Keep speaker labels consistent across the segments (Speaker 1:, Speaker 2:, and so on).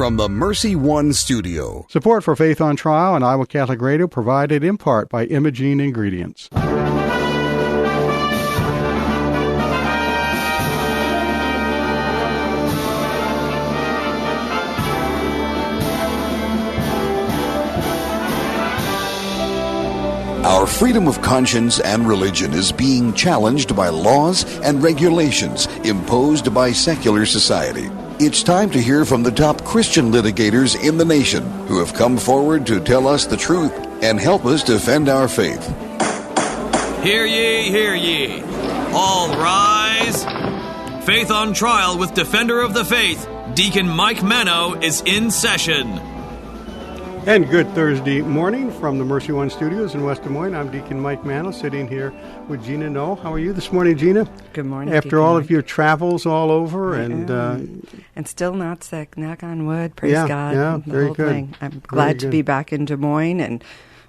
Speaker 1: from the Mercy One studio.
Speaker 2: Support for Faith on Trial and Iowa Catholic Radio provided in part by Imogene Ingredients.
Speaker 1: Our freedom of conscience and religion is being challenged by laws and regulations imposed by secular society. It's time to hear from the top Christian litigators in the nation who have come forward to tell us the truth and help us defend our faith.
Speaker 3: Hear ye, hear ye. All rise. Faith on Trial with Defender of the Faith, Deacon Mike Mano, is in session.
Speaker 2: And good Thursday morning from the Mercy One Studios in West Des Moines. I'm Deacon Mike Mano, sitting here with Gina Knoll. How are you this morning, Gina?
Speaker 4: Good morning,
Speaker 2: After
Speaker 4: Deacon
Speaker 2: all
Speaker 4: Mike.
Speaker 2: of your travels all over
Speaker 4: and still not sick. Knock on wood. Praise God.
Speaker 2: Yeah,
Speaker 4: the
Speaker 2: very
Speaker 4: whole
Speaker 2: good.
Speaker 4: thing. I'm glad to be back in Des Moines and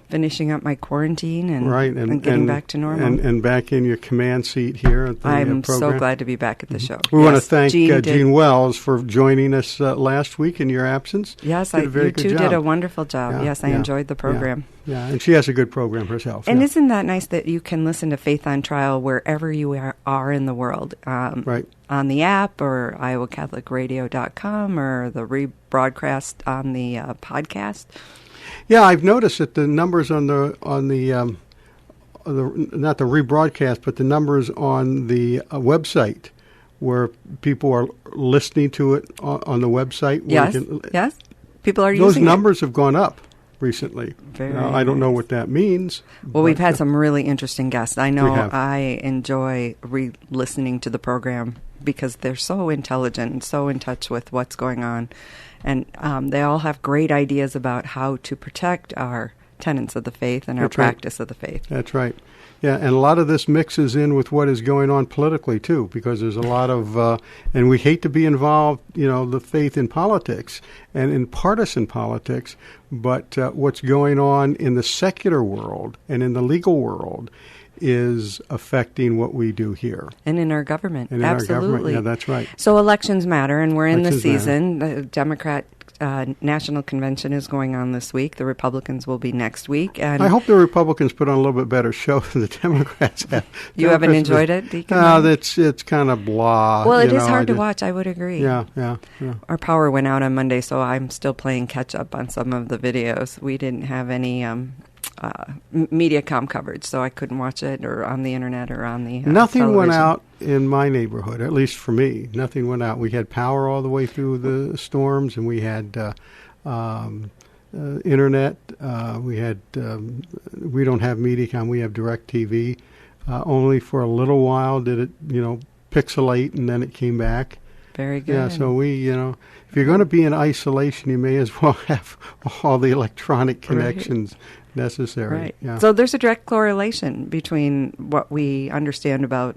Speaker 4: finishing up my quarantine and getting back to normal.
Speaker 2: And back in your command seat here at the
Speaker 4: I'm
Speaker 2: program.
Speaker 4: So glad to be back at the show.
Speaker 2: We want to thank Gene Wells for joining us last week in your absence.
Speaker 4: Yes, you two did a wonderful job. I enjoyed the program.
Speaker 2: Yeah, and she has a good program herself.
Speaker 4: And isn't that nice that you can listen to Faith on Trial wherever you are in the world?
Speaker 2: Right.
Speaker 4: On the app or iowacatholicradio.com or the rebroadcast on the podcast.
Speaker 2: Yeah, I've noticed that the numbers on the not the rebroadcast, but the numbers on the website where people are listening to it on the website.
Speaker 4: Yes, people are using it.
Speaker 2: Those numbers have gone up recently.
Speaker 4: Very
Speaker 2: I don't know what that means.
Speaker 4: Well, we've had some really interesting guests. I know
Speaker 2: I
Speaker 4: enjoy re-listening to the program because they're so intelligent and so in touch with what's going on. And they all have great ideas about how to protect our tenets of the faith and our practice of the faith.
Speaker 2: That's right. Yeah, and a lot of this mixes in with what is going on politically, too, because there's a lot of, and we hate to be involved, the faith in politics and in partisan politics, but what's going on in the secular world and in the legal world is affecting what we do here.
Speaker 4: And in our government.
Speaker 2: And in
Speaker 4: Absolutely.
Speaker 2: Our government. Yeah, that's right.
Speaker 4: So elections matter, and we're in the season. The Democrat National Convention is going on this week. The Republicans will be next week. And
Speaker 2: I hope the Republicans put on a little bit better show than the Democrats have.
Speaker 4: You haven't enjoyed it, Deacon?
Speaker 2: No, it's kind of blah.
Speaker 4: Well, it is hard to watch, I would agree.
Speaker 2: Yeah.
Speaker 4: Our power went out on Monday, so I'm still playing catch-up on some of the videos. We didn't have any MediaCom coverage, so I couldn't watch it or on the internet or on the
Speaker 2: Nothing
Speaker 4: television.
Speaker 2: Went out in my neighborhood, at least for me. Nothing went out. We had power all the way through the storms, and we had internet. We don't have MediaCom. We have DirecTV. Only for a little while did it, pixelate, and then it came back.
Speaker 4: Very good.
Speaker 2: Yeah, so we, if you're going to be in isolation, you may as well have all the electronic connections necessary.
Speaker 4: Right.
Speaker 2: Yeah.
Speaker 4: So there's a direct correlation between what we understand about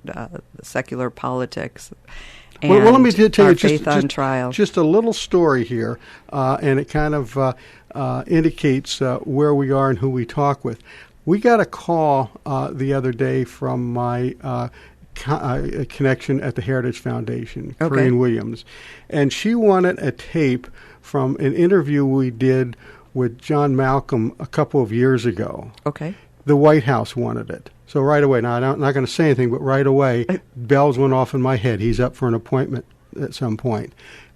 Speaker 4: secular politics and
Speaker 2: let me tell you
Speaker 4: faith on trial.
Speaker 2: Just a little story here, and it kind of indicates where we are and who we talk with. We got a call the other day from my connection at the Heritage Foundation, Corinne Williams, and she wanted a tape from an interview we did with John Malcolm a couple of years ago.
Speaker 4: Okay.
Speaker 2: The White House wanted it. So right away, now I'm not going to say anything, but right away, bells went off in my head. He's up for an appointment at some point.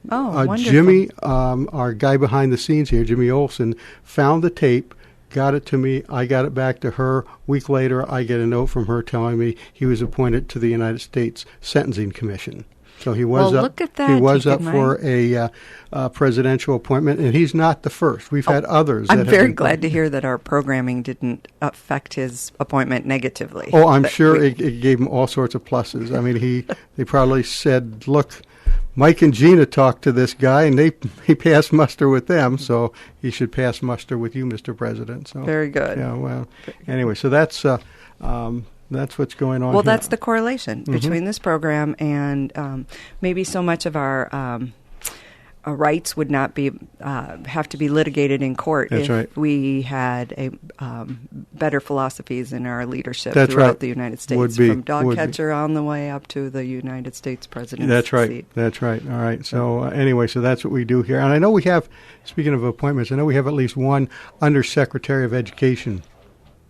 Speaker 4: Oh, wonderful.
Speaker 2: Jimmy, our guy behind the scenes here, Jimmy Olsen, found the tape, got it to me. I got it back to her. A week later, I get a note from her telling me he was appointed to the United States Sentencing Commission. So he was
Speaker 4: look at that,
Speaker 2: he was up for a presidential appointment, and he's not the first. We've had others.
Speaker 4: I'm very glad to hear that our programming didn't affect his appointment negatively.
Speaker 2: Oh, I'm sure it gave him all sorts of pluses. I mean, they probably said, look, Mike and Gina talked to this guy, and he passed muster with them, so he should pass muster with you, Mr. President. So
Speaker 4: very good.
Speaker 2: Yeah. Well, anyway, so that's what's going on.
Speaker 4: Well,
Speaker 2: here.
Speaker 4: that's the correlation between this program and maybe so much of our rights would not be have to be litigated in court if we had a better philosophies in our leadership throughout the United States, from dog catcher on the way up to the United States presidency.
Speaker 2: That's right.
Speaker 4: seat.
Speaker 2: That's right. All right. So anyway, so that's what we do here. And I know we have, speaking of appointments, I know we have at least one Undersecretary of Education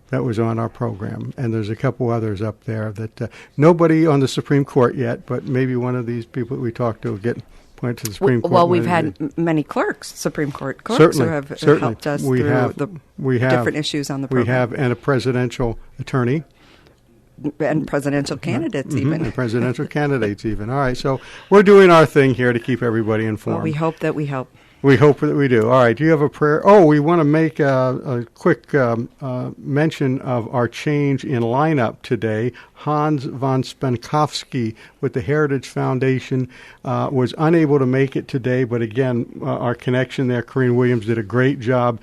Speaker 2: that was on our program, and there's a couple others up there that nobody on the Supreme Court yet, but maybe one of these people that we talked to will get appointed to the Supreme Court.
Speaker 4: Well, we've had many clerks, Supreme Court clerks, who have helped us through the different issues on the program.
Speaker 2: We have, and a presidential attorney.
Speaker 4: And presidential candidates even.
Speaker 2: And presidential candidates even. All right, so we're doing our thing here to keep everybody informed.
Speaker 4: Well, we hope that we help.
Speaker 2: We hope that we do. All right. Do you have a prayer? Oh, we want to make a quick mention of our change in lineup today. Hans von Spankowski with the Heritage Foundation was unable to make it today, but again, our connection there, Corinne Williams, did a great job.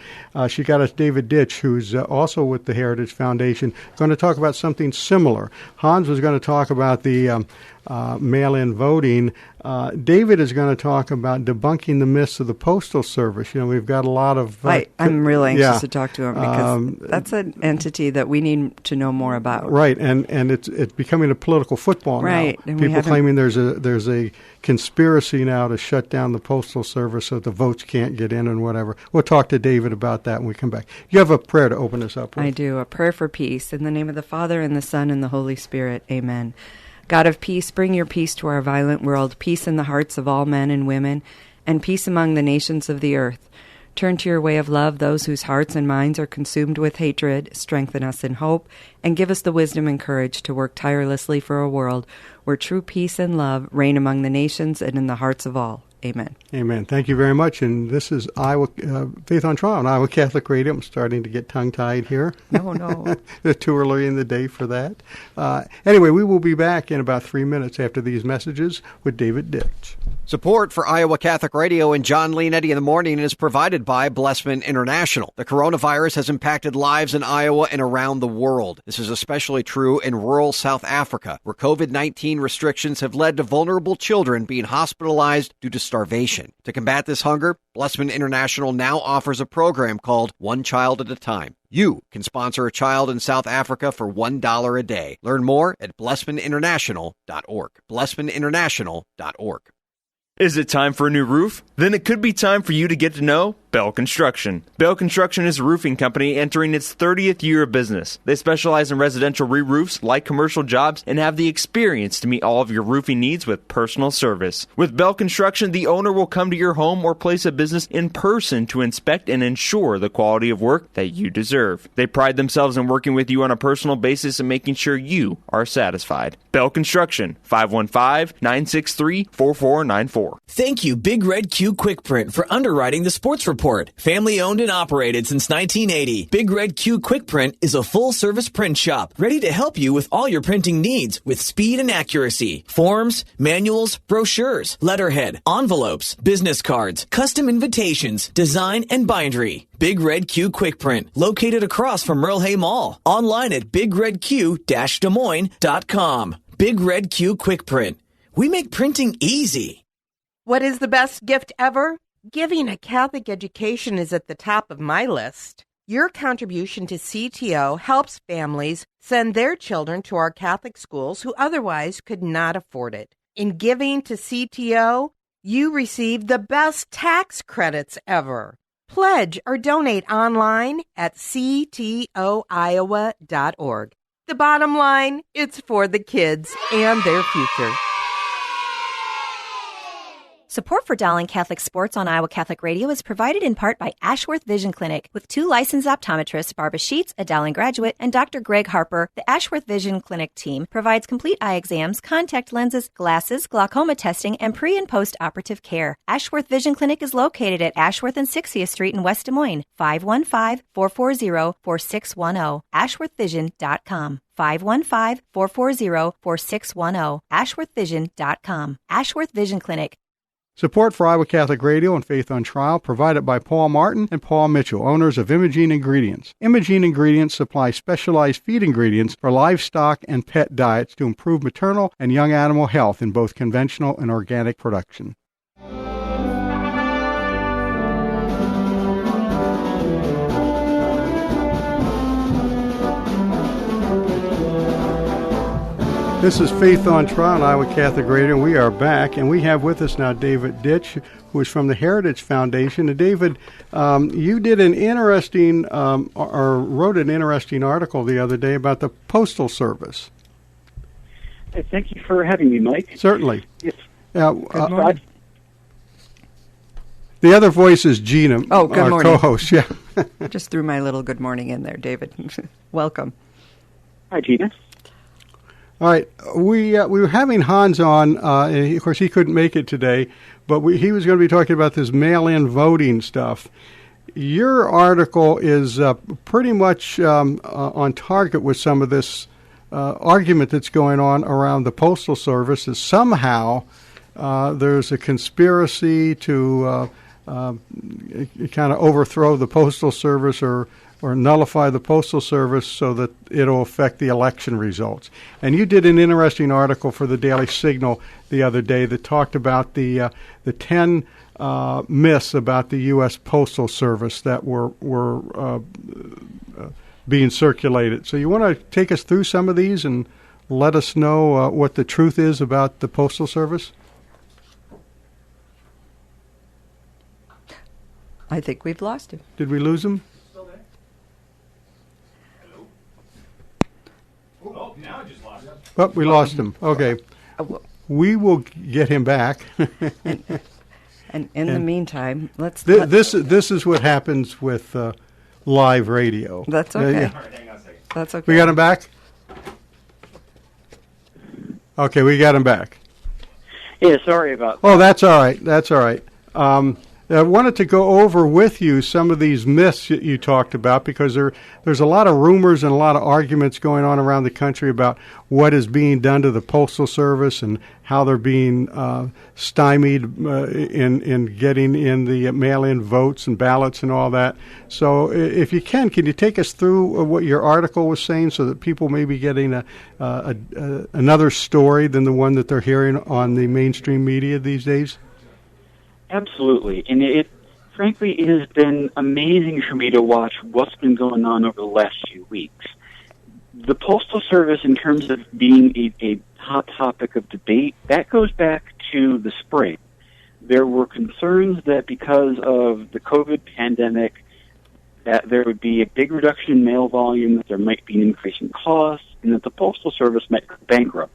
Speaker 2: She got us David Ditch, who's also with the Heritage Foundation, going to talk about something similar. Hans was going to talk about the mail-in voting. David is going to talk about debunking the myths of the Postal Service. You know, we've got a lot of...
Speaker 4: I'm really anxious to talk to him because that's an entity that we need to know more about.
Speaker 2: Right, and it's becoming a political football now.
Speaker 4: Right. And
Speaker 2: people claiming there's a conspiracy now to shut down the Postal Service so that the votes can't get in and whatever. We'll talk to David about that when we come back. You have a prayer to open us up with.
Speaker 4: I do. A prayer for peace. In the name of the Father, and the Son, and the Holy Spirit. Amen. God of peace, bring your peace to our violent world, peace in the hearts of all men and women, and peace among the nations of the earth. Turn to your way of love those whose hearts and minds are consumed with hatred, strengthen us in hope, and give us the wisdom and courage to work tirelessly for a world where true peace and love reign among the nations and in the hearts of all. Amen.
Speaker 2: Amen. Thank you very much. And this is Iowa Faith on Trial on Iowa Catholic Radio. I'm starting to get tongue-tied here.
Speaker 4: No.
Speaker 2: It's too early in the day for that. Anyway, we will be back in about 3 minutes after these messages with David Ditch.
Speaker 5: Support for Iowa Catholic Radio and John Leonetti in the Morning is provided by Blessman International. The coronavirus has impacted lives in Iowa and around the world. This is especially true in rural South Africa, where COVID-19 restrictions have led to vulnerable children being hospitalized due to starvation. To combat this hunger, Blessman International now offers a program called One Child at a Time. You can sponsor a child in South Africa for $1 a day. Learn more at blessmaninternational.org. blessmaninternational.org.
Speaker 6: Is it time for a new roof? Then it could be time for you to get to know Bell Construction. Bell Construction is a roofing company entering its 30th year of business. They specialize in residential re-roofs, like commercial jobs, and have the experience to meet all of your roofing needs with personal service. With Bell Construction, the owner will come to your home or place of business in person to inspect and ensure the quality of work that you deserve. They pride themselves in working with you on a personal basis and making sure you are satisfied. Bell Construction, 515-963-4494.
Speaker 7: Thank you, Big Red Q Quick Print, for underwriting the sports report. Family owned and operated since 1980, Big Red Q Quick Print is a full-service print shop ready to help you with all your printing needs with speed and accuracy. Forms, manuals, brochures, letterhead, envelopes, business cards, custom invitations, design, and bindery. Big Red Q Quick Print, located across from Merle Hay Mall. Online at bigredq-desmoines.com. Big Red Q Quick Print. We make printing easy.
Speaker 8: What is the best gift ever? Giving a Catholic education is at the top of my list. Your contribution to CTO helps families send their children to our Catholic schools who otherwise could not afford it. In giving to CTO, you receive the best tax credits ever. Pledge or donate online at ctoiowa.org. The bottom line, it's for the kids and their future.
Speaker 9: Support for Dowling Catholic Sports on Iowa Catholic Radio is provided in part by Ashworth Vision Clinic. With 2 licensed optometrists, Barbara Sheets, a Dowling graduate, and Dr. Greg Harper, the Ashworth Vision Clinic team provides complete eye exams, contact lenses, glasses, glaucoma testing, and pre- and post-operative care. Ashworth Vision Clinic is located at Ashworth and 60th Street in West Des Moines, 515-440-4610, ashworthvision.com. 515-440-4610, ashworthvision.com. Ashworth Vision Clinic.
Speaker 2: Support for Iowa Catholic Radio and Faith on Trial provided by Paul Martin and Paul Mitchell, owners of Imogene Ingredients. Imogene Ingredients supply specialized feed ingredients for livestock and pet diets to improve maternal and young animal health in both conventional and organic production. This is Faith on Trial on Iowa Catholic Radio, and we are back. And we have with us now David Ditch, who is from the Heritage Foundation. And David, you did an interesting, or wrote an interesting article the other day about the Postal Service.
Speaker 10: Hey, thank you for having me, Mike.
Speaker 2: Certainly.
Speaker 10: Yes.
Speaker 2: Good morning. The other voice is Gina,
Speaker 4: good
Speaker 2: our
Speaker 4: morning.
Speaker 2: co-host. Yeah.
Speaker 4: Just threw my little good morning in there, David. Welcome.
Speaker 10: Hi, Gina.
Speaker 2: All right, we were having Hans on, and of course he couldn't make it today, but he was going to be talking about this mail-in voting stuff. Your article is pretty much on target with some of this argument that's going on around the Postal Service, that somehow there's a conspiracy to kind of overthrow the Postal Service or nullify the Postal Service so that it'll affect the election results. And you did an interesting article for the Daily Signal the other day that talked about the 10 myths about the U.S. Postal Service that were being circulated. So you want to take us through some of these and let us know what the truth is about the Postal Service?
Speaker 4: I think we've lost him.
Speaker 2: Did we lose him?
Speaker 11: Oh, now I just lost him.
Speaker 2: Oh, we lost him. Okay. We will get him back.
Speaker 4: And in the meantime,
Speaker 2: This is what happens with live radio.
Speaker 4: That's okay.
Speaker 11: All right, hang on a second.
Speaker 4: That's okay.
Speaker 2: We got him back? Okay, we got him back.
Speaker 10: Yeah, sorry about that.
Speaker 2: Oh, that's all right. That's all right. I wanted to go over with you some of these myths that you talked about, because there's a lot of rumors and a lot of arguments going on around the country about what is being done to the Postal Service and how they're being stymied in getting in the mail-in votes and ballots and all that. So if you can you take us through what your article was saying so that people may be getting another story than the one that they're hearing on the mainstream media these days?
Speaker 10: Absolutely. And frankly, it has been amazing for me to watch what's been going on over the last few weeks. The Postal Service, in terms of being a hot topic of debate, that goes back to the spring. There were concerns that because of the COVID pandemic, that there would be a big reduction in mail volume, that there might be an increase in costs, and that the Postal Service might go bankrupt.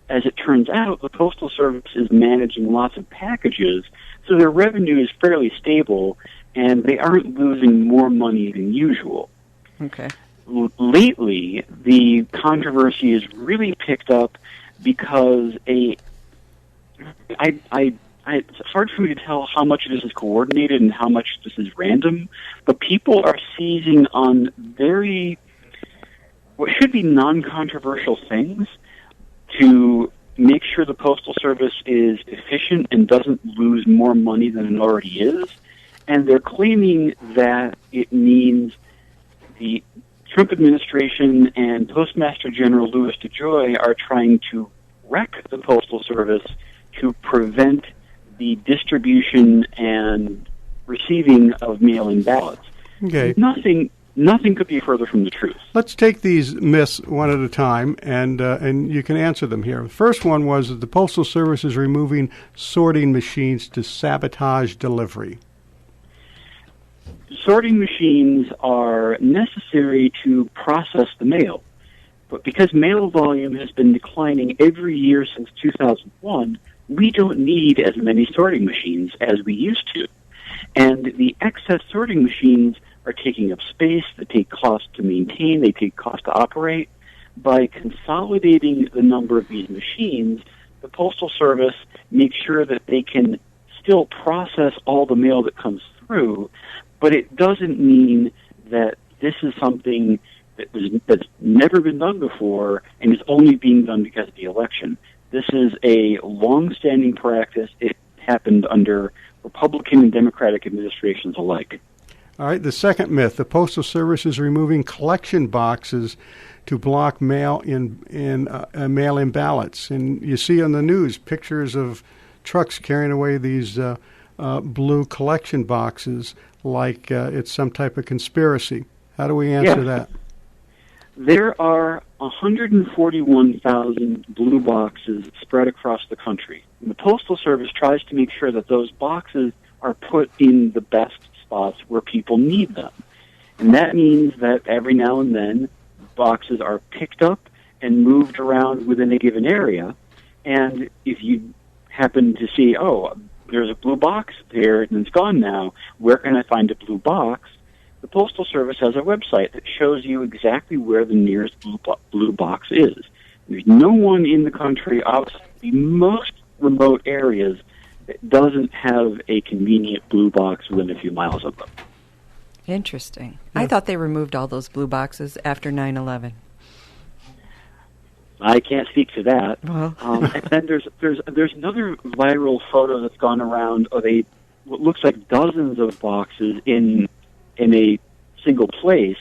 Speaker 10: As it turns out, the Postal Service is managing lots of packages, so their revenue is fairly stable, and they aren't losing more money than usual.
Speaker 4: Okay.
Speaker 10: Lately, the controversy has really picked up because it's hard for me to tell how much of this is coordinated and how much this is random, but people are seizing on what should be non-controversial things to make sure the Postal Service is efficient and doesn't lose more money than it already is. And they're claiming that it means the Trump administration and Postmaster General Louis DeJoy are trying to wreck the Postal Service to prevent the distribution and receiving of mail-in ballots.
Speaker 2: Okay.
Speaker 10: Nothing could be further from the truth.
Speaker 2: Let's take these myths one at a time, and you can answer them here. The first one was that the Postal Service is removing sorting machines to sabotage delivery.
Speaker 10: Sorting machines are necessary to process the mail, but because mail volume has been declining every year since 2001, we don't need as many sorting machines as we used to. And the excess sorting machines are taking up space, they take cost to maintain, they take cost to operate. By consolidating the number of these machines, the Postal Service makes sure that they can still process all the mail that comes through, but it doesn't mean that this is something that's never been done before and is only being done because of the election. This is a long-standing practice. It happened under Republican and Democratic administrations alike.
Speaker 2: All right, the second myth, the Postal Service is removing collection boxes to block mail-in ballots. And you see on the news pictures of trucks carrying away these blue collection boxes like it's some type of conspiracy. How do we answer that?
Speaker 10: There are 141,000 blue boxes spread across the country. And the Postal Service tries to make sure that those boxes are put in the best spots where people need them. And that means that every now and then, boxes are picked up and moved around within a given area. And if you happen to see, oh, there's a blue box there and it's gone now, where can I find a blue box? The Postal Service has a website that shows you exactly where the nearest blue box is. There's no one in the country outside the most remote areas that doesn't have a convenient blue box within a few miles of them.
Speaker 4: Interesting. I thought they removed all those blue boxes after 9/11.
Speaker 10: I can't speak to that.
Speaker 4: Well.
Speaker 10: And then there's another viral photo that's gone around of what looks like dozens of boxes in a single place,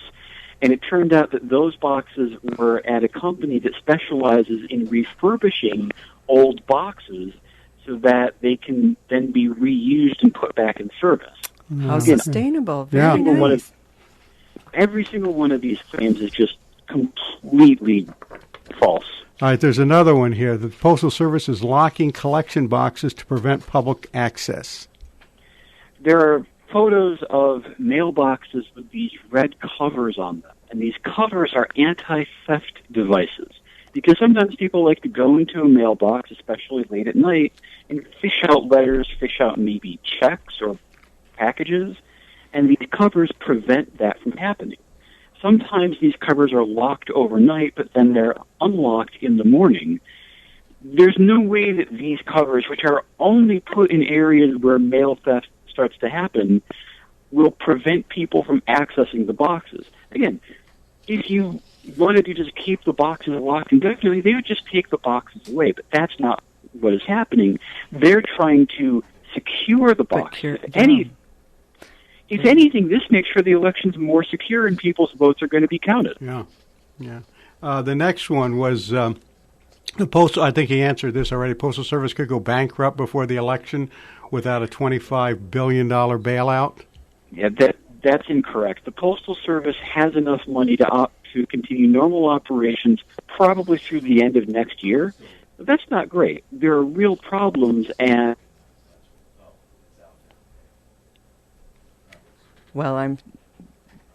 Speaker 10: and it turned out that those boxes were at a company that specializes in refurbishing old boxes so that they can then be reused and put back in service.
Speaker 4: How sustainable. Very nice.
Speaker 10: Every single one of these claims is just completely false.
Speaker 2: All right, there's another one here. The Postal Service is locking collection boxes to prevent public access.
Speaker 10: There are photos of mailboxes with these red covers on them, and these covers are anti-theft devices, because sometimes people like to go into a mailbox, especially late at night, and fish out letters, fish out maybe checks or packages, and these covers prevent that from happening. Sometimes these covers are locked overnight, but then they're unlocked in the morning. There's no way that these covers, which are only put in areas where mail theft starts to happen, will prevent people from accessing the boxes. Again, if you wanted to just keep the boxes locked indefinitely, they would just take the boxes away, but that's not what is happening. They're trying to secure the boxes. If anything, this makes sure the election's more secure and people's votes are going to be counted.
Speaker 2: Yeah. The next one was the Postal. I think he answered this already. Postal Service could go bankrupt before the election without a $25 billion bailout.
Speaker 10: Yeah, that's incorrect. The Postal Service has enough money to continue normal operations probably through the end of next year. But that's not great. There are real problems, and
Speaker 4: well,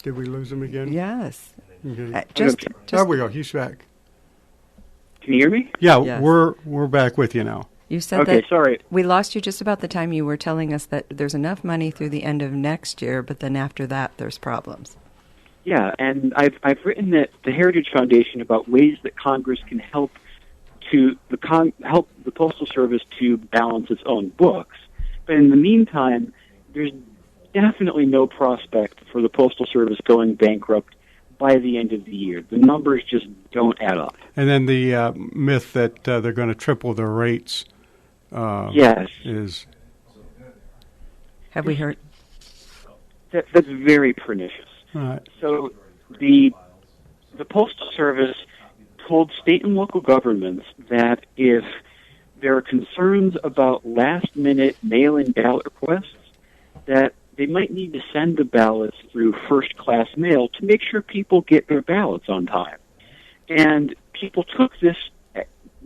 Speaker 2: Did we lose him again?
Speaker 4: Yes.
Speaker 2: Okay.
Speaker 4: Just
Speaker 2: there we go. He's back.
Speaker 10: Can you hear me?
Speaker 2: Yeah,
Speaker 4: yes.
Speaker 2: We're back with you now.
Speaker 4: You said
Speaker 10: okay,
Speaker 4: that
Speaker 10: sorry.
Speaker 4: We lost you just about the time you were telling us that there's enough money through the end of next year, but then after that there's problems.
Speaker 10: Yeah, and I've written that the Heritage Foundation about ways that Congress can help the Postal Service to balance its own books. But in the meantime, there's definitely no prospect for the Postal Service going bankrupt by the end of the year. The numbers just don't add up.
Speaker 2: And then the myth that they're going to triple their rates.
Speaker 10: Yes.
Speaker 4: Have we heard?
Speaker 10: That's very pernicious.
Speaker 2: Right.
Speaker 10: So the Postal Service told state and local governments that if there are concerns about last-minute mail-in ballot requests, that they might need to send the ballots through first-class mail to make sure people get their ballots on time. And people took this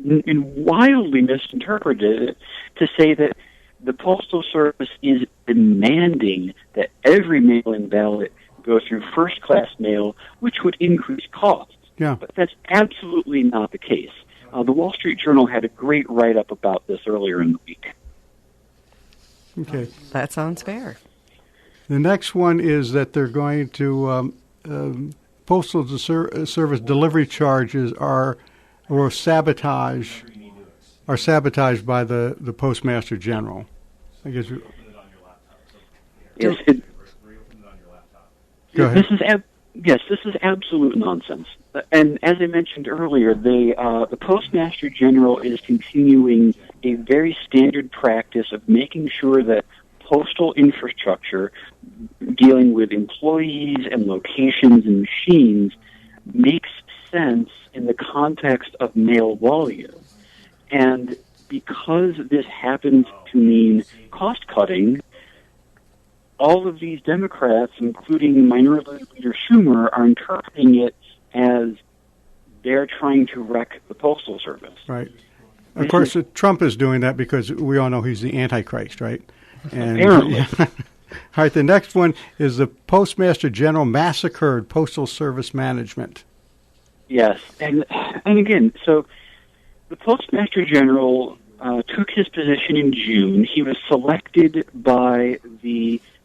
Speaker 10: and wildly misinterpreted it to say that the Postal Service is demanding that every mail-in ballot go through first-class mail, which would increase costs.
Speaker 2: Yeah.
Speaker 10: But that's absolutely not the case. The Wall Street Journal had a great write-up about this earlier in the week.
Speaker 2: Okay.
Speaker 4: That sounds fair.
Speaker 2: The next one is that they're going to Postal Service delivery charges are sabotaged by the Postmaster General. I guess.
Speaker 10: Yes,
Speaker 2: Go ahead.
Speaker 10: This is absolute nonsense. And as I mentioned earlier, the Postmaster General is continuing a very standard practice of making sure that postal infrastructure dealing with employees and locations and machines makes sense in the context of mail volume. And because this happens to mean cost cutting, all of these Democrats, including Minority Leader Schumer, are interpreting it as they're trying to wreck the Postal Service.
Speaker 2: Right. Of course, Trump is doing that because we all know he's the Antichrist, right? And,
Speaker 10: apparently.
Speaker 2: All right, the next one is the Postmaster General massacred Postal Service management.
Speaker 10: Yes, and again, so the Postmaster General took his position in June. He was selected by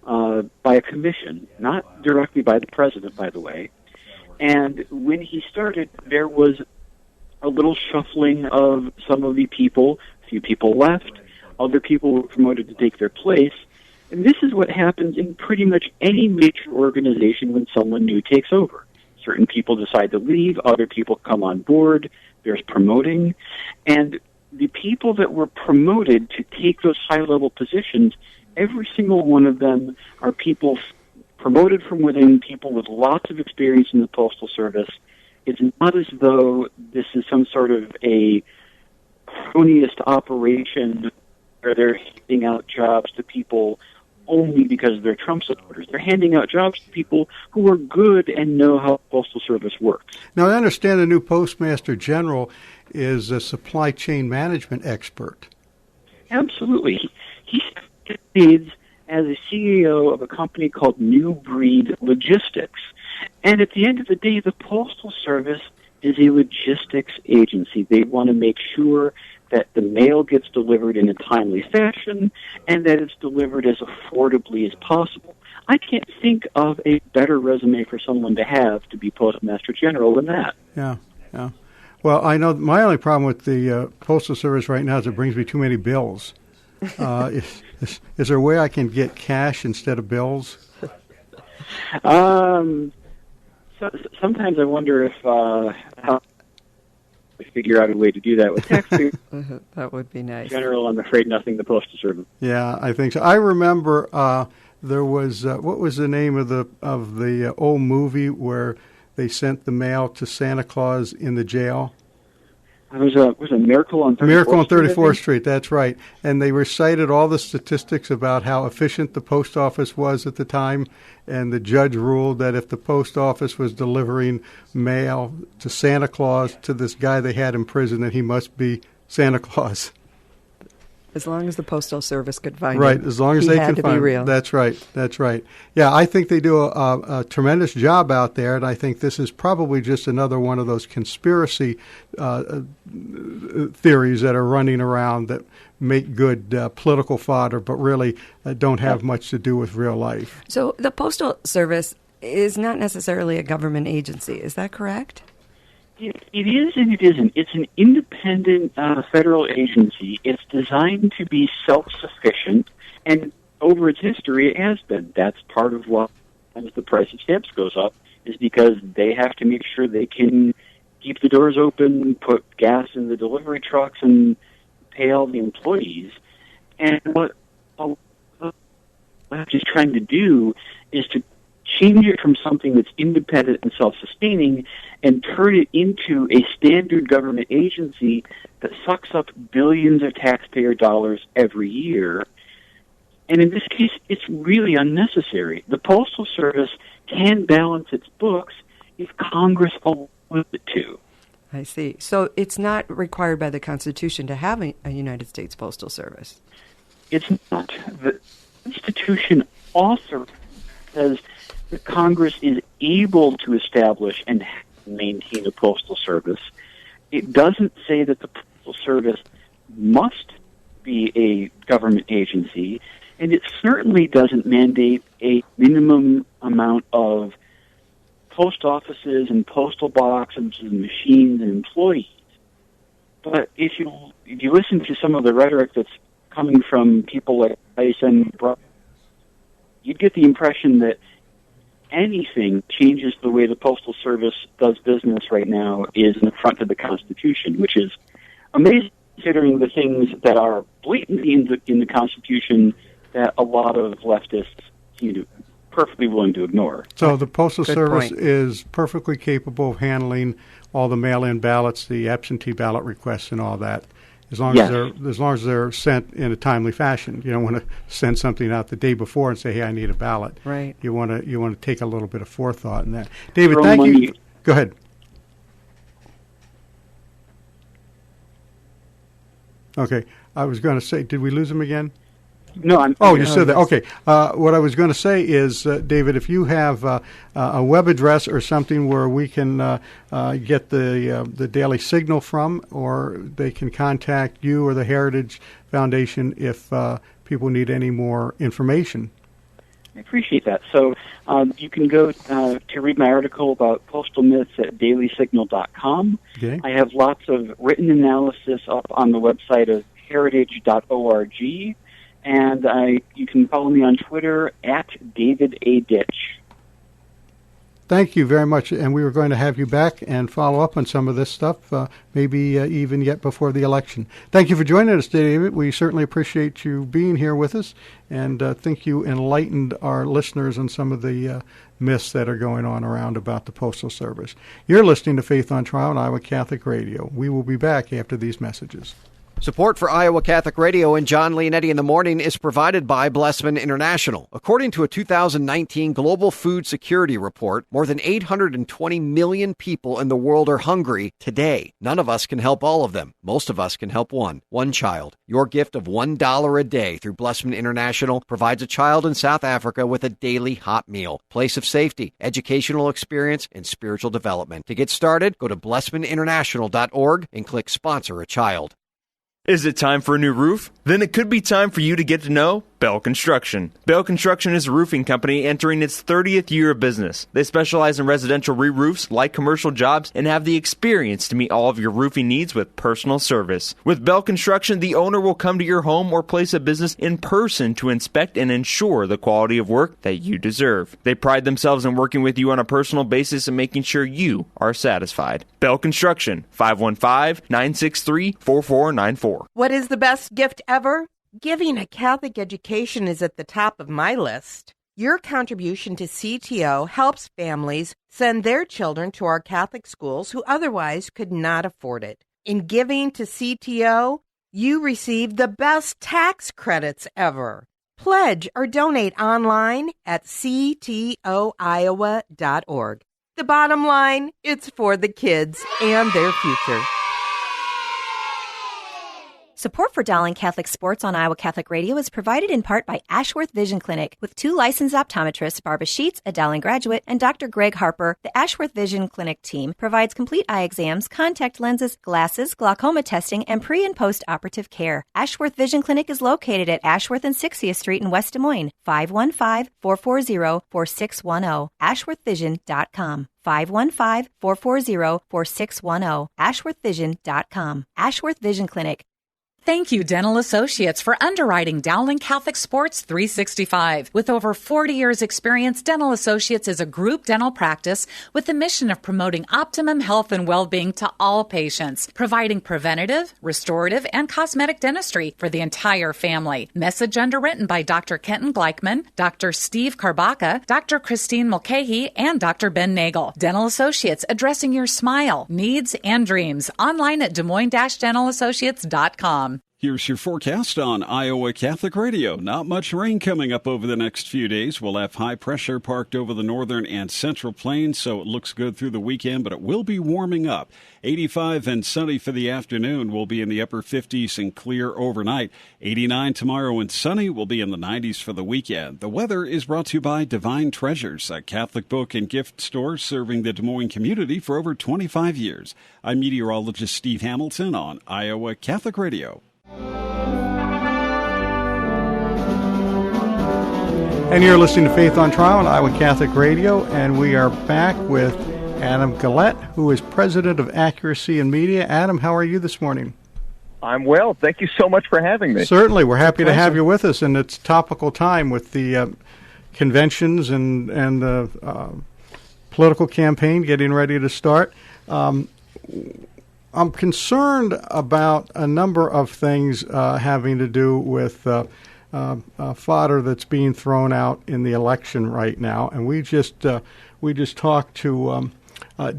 Speaker 10: a commission, not directly by the president, by the way. And when he started, there was a little shuffling of some of the people. A few people left. Other people were promoted to take their place. And this is what happens in pretty much any major organization when someone new takes over. Certain people decide to leave. Other people come on board. There's promoting. And the people that were promoted to take those high-level positions, every single one of them are people promoted from within, people with lots of experience in the Postal Service. It's not as though this is some sort of a cronyist operation where they're handing out jobs to people only because they're Trump supporters. They're handing out jobs to people who are good and know how the Postal Service works.
Speaker 2: Now, I understand the new Postmaster General is a supply chain management expert.
Speaker 10: Absolutely. He succeeds as a CEO of a company called New Breed Logistics. And at the end of the day, the Postal Service is a logistics agency. They want to make sure that the mail gets delivered in a timely fashion and that it's delivered as affordably as possible. I can't think of a better resume for someone to have to be Postmaster General than that.
Speaker 2: Yeah. Well, I know my only problem with the Postal Service right now is it brings me too many bills. Is there a way I can get cash instead of bills?
Speaker 10: Sometimes I wonder if how we figure out a way to do that with taxpayers.
Speaker 4: That would be nice.
Speaker 10: In general, I'm afraid nothing the Postal Service.
Speaker 2: Yeah, I think so. I remember there was what was the name of the old movie where they sent the mail to Santa Claus in the jail?
Speaker 10: It was a Miracle on 34th
Speaker 2: Miracle on
Speaker 10: Street,
Speaker 2: 34th Street, that's right. And they recited all the statistics about how efficient the post office was at the time, and the judge ruled that if the post office was delivering mail to Santa Claus, to this guy they had in prison, that he must be Santa Claus.
Speaker 4: As long as the Postal Service could find
Speaker 2: right,
Speaker 4: him.
Speaker 2: As long as
Speaker 4: he
Speaker 2: they
Speaker 4: had
Speaker 2: could
Speaker 4: to
Speaker 2: find
Speaker 4: be real.
Speaker 2: him. That's right. Yeah, I think they do a tremendous job out there, and I think this is probably just another one of those conspiracy theories that are running around that make good political fodder, but really don't have much to do with real life.
Speaker 4: So the Postal Service is not necessarily a government agency. Is that correct?
Speaker 10: It is and it isn't. It's an independent federal agency. It's designed to be self-sufficient, and over its history it has been. That's part of why the price of stamps goes up, is because they have to make sure they can keep the doors open, put gas in the delivery trucks, and pay all the employees. And what I'm just trying to do is to change it from something that's independent and self-sustaining and turn it into a standard government agency that sucks up billions of taxpayer dollars every year. And in this case, it's really unnecessary. The Postal Service can balance its books if Congress allows it to.
Speaker 4: I see. So it's not required by the Constitution to have a United States Postal Service.
Speaker 10: It's not. The Constitution also says that Congress is able to establish and maintain a postal service. It doesn't say that the Postal Service must be a government agency, and it certainly doesn't mandate a minimum amount of post offices and postal boxes and machines and employees. But if you listen to some of the rhetoric that's coming from people like Tyson, you'd get the impression that anything changes the way the Postal Service does business right now is an affront to the Constitution, which is amazing considering the things that are blatantly in the Constitution that a lot of leftists seem to perfectly willing to ignore.
Speaker 2: So the Postal Service
Speaker 4: point.
Speaker 2: is perfectly capable of handling all the mail-in ballots, the absentee ballot requests, and all that, as long as they're sent in a timely fashion. You don't want to send something out the day before and say, "Hey, I need a ballot."
Speaker 4: Right.
Speaker 2: You want to take a little bit of forethought in that. David, thank you. Go ahead. Okay. I was going to say, did we lose him again?
Speaker 10: No, I'm.
Speaker 2: Oh, you said that. Okay. What I was going to say is, David, if you have a web address or something where we can get the Daily Signal from, or they can contact you or the Heritage Foundation if people need any more information.
Speaker 10: I appreciate that. So you can go to read my article about postal myths at dailysignal.com.
Speaker 2: Okay.
Speaker 10: I have lots of written analysis up on the website of heritage.org. And you can follow me on Twitter at David A. Ditch.
Speaker 2: Thank you very much. And we were going to have you back and follow up on some of this stuff, maybe even yet before the election. Thank you for joining us, David. We certainly appreciate you being here with us, and think you enlightened our listeners on some of the myths that are going on around about the Postal Service. You're listening to Faith on Trial on Iowa Catholic Radio. We will be back after these messages.
Speaker 5: Support for Iowa Catholic Radio and John Leonetti in the Morning is provided by Blessman International. According to a 2019 Global Food Security Report, more than 820 million people in the world are hungry today. None of us can help all of them. Most of us can help one child. Your gift of $1 a day through Blessman International provides a child in South Africa with a daily hot meal, place of safety, educational experience, and spiritual development. To get started, go to blessmaninternational.org and click Sponsor a Child.
Speaker 6: Is it time for a new roof? Then it could be time for you to get to know Bell Construction. Bell Construction is a roofing company entering its 30th year of business. They specialize in residential re-roofs, like commercial jobs, and have the experience to meet all of your roofing needs with personal service. With Bell Construction, the owner will come to your home or place of business in person to inspect and ensure the quality of work that you deserve. They pride themselves in working with you on a personal basis and making sure you are satisfied. Bell Construction, 515-963-4494.
Speaker 8: What is the best gift ever? Giving a Catholic education is at the top of my list. Your contribution to CTO helps families send their children to our Catholic schools who otherwise could not afford it. In giving to CTO, you receive the best tax credits ever. Pledge or donate online at ctoiowa.org. The bottom line, it's for the kids and their future.
Speaker 9: Support for Dowling Catholic Sports on Iowa Catholic Radio is provided in part by Ashworth Vision Clinic. With 2 licensed optometrists, Barbara Sheets, a Dowling graduate, and Dr. Greg Harper, the Ashworth Vision Clinic team provides complete eye exams, contact lenses, glasses, glaucoma testing, and pre- and post-operative care. Ashworth Vision Clinic is located at Ashworth and 60th Street in West Des Moines, 515-440-4610, ashworthvision.com. 515-440-4610, ashworthvision.com. Ashworth Vision Clinic.
Speaker 12: Thank you, Dental Associates, for underwriting Dowling Catholic Sports 365. With over 40 years' experience, Dental Associates is a group dental practice with the mission of promoting optimum health and well-being to all patients, providing preventative, restorative, and cosmetic dentistry for the entire family. Message underwritten by Dr. Kenton Gleichman, Dr. Steve Karbaka, Dr. Christine Mulcahy, and Dr. Ben Nagel. Dental Associates, addressing your smile, needs, and dreams. Online at DesMoines-DentalAssociates.com.
Speaker 13: Here's your forecast on Iowa Catholic Radio. Not much rain coming up over the next few days. We'll have high pressure parked over the northern and central plains, so it looks good through the weekend, but it will be warming up. 85 and sunny for the afternoon. We'll be in the upper 50s and clear overnight. 89 tomorrow and sunny. We'll be in the 90s for the weekend. The weather is brought to you by Divine Treasures, a Catholic book and gift store serving the Des Moines community for over 25 years. I'm meteorologist Steve Hamilton on Iowa Catholic Radio.
Speaker 2: And you're listening to Faith on Trial on Iowa Catholic Radio, and we are back with Adam Guillette, who is president of Accuracy in Media. Adam, how are you this morning?
Speaker 14: I'm well. Thank you so much for having me.
Speaker 2: Certainly. We're happy to have you with us, and it's topical time with the conventions and the political campaign getting ready to start. I'm concerned about a number of things having to do with fodder that's being thrown out in the election right now, and we just talked to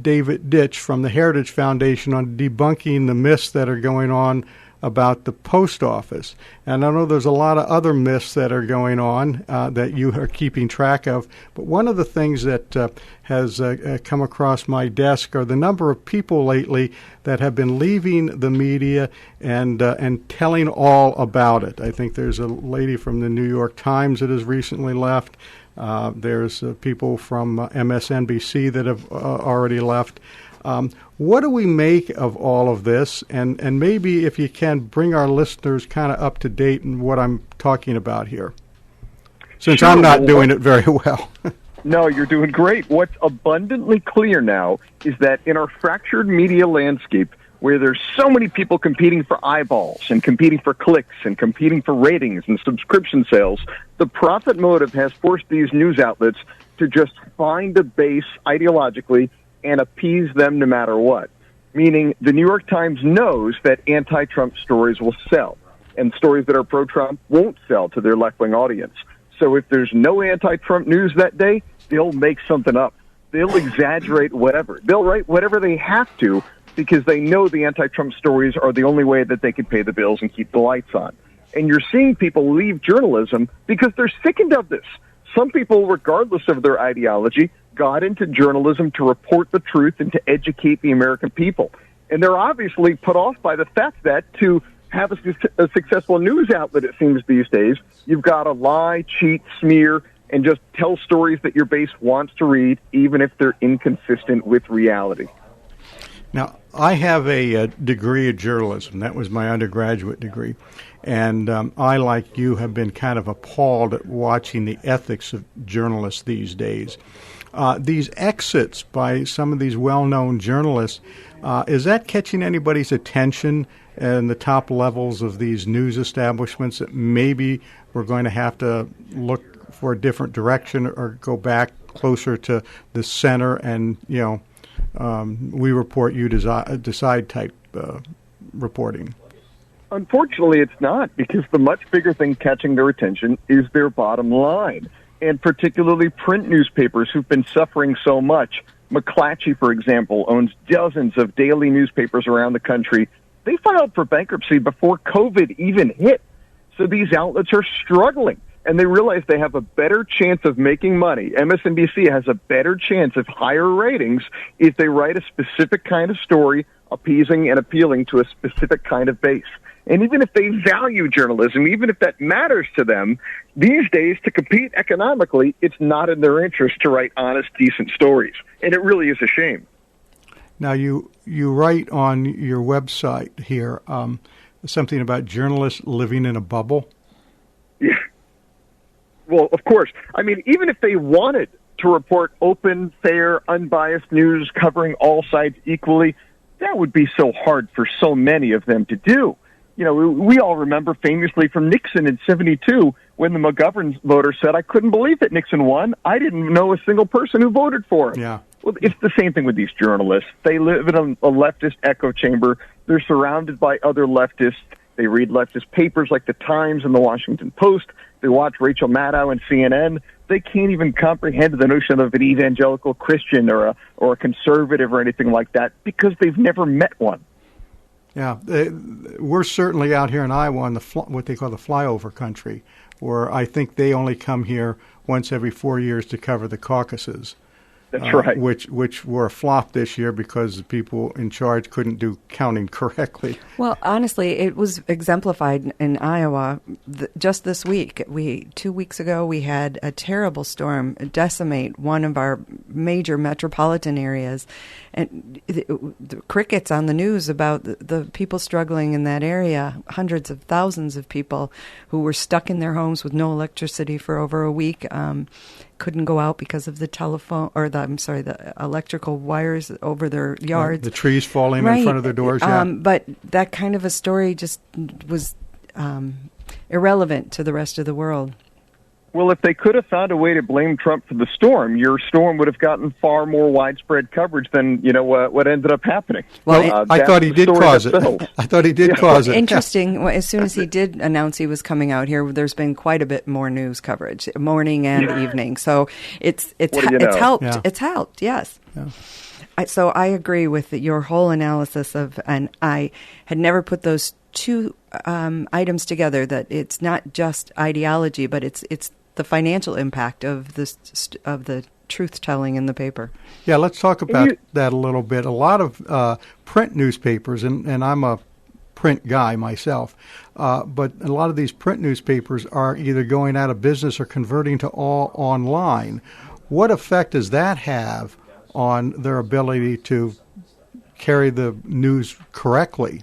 Speaker 2: David Ditch from the Heritage Foundation on debunking the myths that are going on about the post office. And I know there's a lot of other myths that are going on that you are keeping track of. But one of the things that has come across my desk are the number of people lately that have been leaving the media and telling all about it. I think there's a lady from the New York Times that has recently left. There's people from MSNBC that have already left. What do we make of all of this? And maybe if you can bring our listeners kind of up to date in what I'm talking about here, since
Speaker 14: Sure.
Speaker 2: I'm not doing it very well.
Speaker 14: No, you're doing great. What's abundantly clear now is that in our fractured media landscape, where there's so many people competing for eyeballs and competing for clicks and competing for ratings and subscription sales, the profit motive has forced these news outlets to just find a base ideologically and appease them no matter what. Meaning the New York Times knows that anti-Trump stories will sell, and stories that are pro-Trump won't sell to their left-wing audience. So if there's no anti-Trump news that day, they'll make something up. They'll exaggerate whatever. They'll write whatever they have to because they know the anti-Trump stories are the only way that they can pay the bills and keep the lights on. And you're seeing people leave journalism because they're sickened of this. Some people, regardless of their ideology, got into journalism to report the truth and to educate the American people. And they're obviously put off by the fact that to have a successful news outlet, it seems these days, you've got to lie, cheat, smear, and just tell stories that your base wants to read, even if they're inconsistent with reality.
Speaker 2: Now, I have a degree in journalism. That was my undergraduate degree. And I, like you, have been kind of appalled at watching the ethics of journalists these days. These exits by some of these well-known journalists, is that catching anybody's attention in the top levels of these news establishments that maybe we're going to have to look for a different direction or go back closer to the center and, we report, you decide type reporting?
Speaker 14: Unfortunately, it's not, because the much bigger thing catching their attention is their bottom line, and particularly print newspapers who've been suffering so much. McClatchy, for example, owns dozens of daily newspapers around the country. They filed for bankruptcy before COVID even hit. So these outlets are struggling, and they realize they have a better chance of making money. MSNBC has a better chance of higher ratings if they write a specific kind of story, appeasing and appealing to a specific kind of base. And even if they value journalism, even if that matters to them, these days, to compete economically, it's not in their interest to write honest, decent stories. And it really is a shame.
Speaker 2: Now, you write on your website here something about journalists living in a bubble.
Speaker 14: Yeah. Well, of course. I mean, even if they wanted to report open, fair, unbiased news covering all sides equally, that would be so hard for so many of them to do. We all remember famously from Nixon in 1972 when the McGovern voter said, "I couldn't believe that Nixon won. I didn't know a single person who voted for him."
Speaker 2: Yeah.
Speaker 14: Well, it's the same thing with these journalists. They live in a leftist echo chamber. They're surrounded by other leftists. They read leftist papers like the Times and the Washington Post. They watch Rachel Maddow and CNN. They can't even comprehend the notion of an evangelical Christian or a conservative or anything like that because they've never met one.
Speaker 2: Yeah, we're certainly out here in Iowa in what they call the flyover country, where I think they only come here once every 4 years to cover the caucuses.
Speaker 14: That's right.
Speaker 2: Which were a flop this year because the people in charge couldn't do counting correctly.
Speaker 4: Well, honestly, it was exemplified in Iowa just this week. 2 weeks ago, we had a terrible storm decimate one of our major metropolitan areas. And the crickets on the news about the people struggling in that area, hundreds of thousands of people who were stuck in their homes with no electricity for over a week, couldn't go out because of the the electrical wires over their yards.
Speaker 2: The trees falling in front of their doors.
Speaker 4: But that kind of a story just was irrelevant to the rest of the world.
Speaker 14: Well, if they could have found a way to blame Trump for the storm, your storm would have gotten far more widespread coverage than what ended up happening.
Speaker 2: Well, I thought he did cause it. I thought he did cause it.
Speaker 4: Interesting. Well, as soon as he did announce he was coming out here, there's been quite a bit more news coverage, morning and evening. So it's helped. Yeah. It's helped. Yes. Yeah. So I agree with your whole analysis and I had never put those two items together, that it's not just ideology, but it's the financial impact of the truth telling in the paper.
Speaker 2: Yeah, let's talk about that a little bit. A lot of print newspapers, and I'm a print guy myself, but a lot of these print newspapers are either going out of business or converting to all online. What effect does that have on their ability to carry the news correctly?